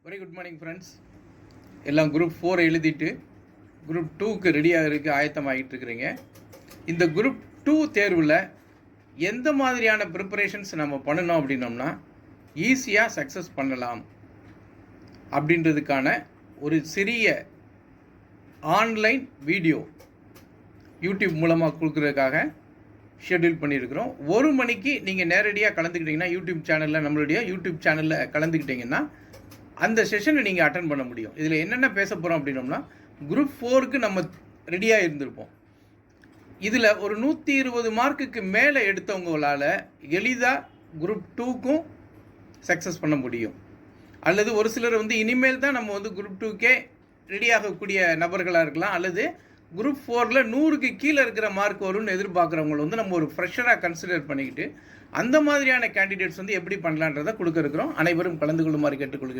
Very good morning friends. எல்லாம் group 4 எழுதிட்டு group 2க்கு ரெடியாக ஆயத்தமாகிட்டு இருக்கிறீங்க. இந்த குரூப் 2 தேர்வில் எந்த மாதிரியான ப்ரிப்பரேஷன்ஸ் நம்ம பண்ணணும் அப்படின்னோம்னா ஈஸியாக சக்ஸஸ் பண்ணலாம் அப்படின்றதுக்கான ஒரு சிறிய ஆன்லைன் வீடியோ யூடியூப் மூலமாக கொடுக்குறதுக்காக ஷெட்யூல் பண்ணியிருக்கிறோம். 1 மணிக்கு நீங்கள் நேரடியாக கலந்துக்கிட்டிங்கன்னா யூடியூப் சேனலில் நம்மளுடைய யூடியூப் சேனலில் கலந்துக்கிட்டிங்கன்னா அந்த செஷனை நீங்கள் அட்டன் பண்ண முடியும். இதில் என்னென்ன பேச போகிறோம் அப்படின்னோம்னா குரூப் 4க்கு நம்ம ரெடியாக இருந்திருப்போம். இதில் ஒரு 120 மார்க்குக்கு மேலே எடுத்தவங்களால் எளிதாக குரூப் 2க்கும் சக்ஸஸ் பண்ண முடியும். அல்லது ஒரு சிலர் இனிமேல் தான் நம்ம குரூப் 2க்கே ரெடியாகக்கூடிய நபர்களாக இருக்கலாம். அல்லது குரூப் 4ல் 100க்கு கீழே இருக்கிற மார்க் வரும்னு எதிர்பார்க்குறவங்களை நம்ம ஒரு ஃப்ரெஷராக கன்சிடர் பண்ணிக்கிட்டு அந்த மாதிரியான கேண்டிடேட்ஸ் எப்படி பண்ணலான்றதை கொடுக்க இருக்கிறோம். அனைவரும் கலந்து கொள்ளுமாறு கேட்டுக்கொள்கிறேன்.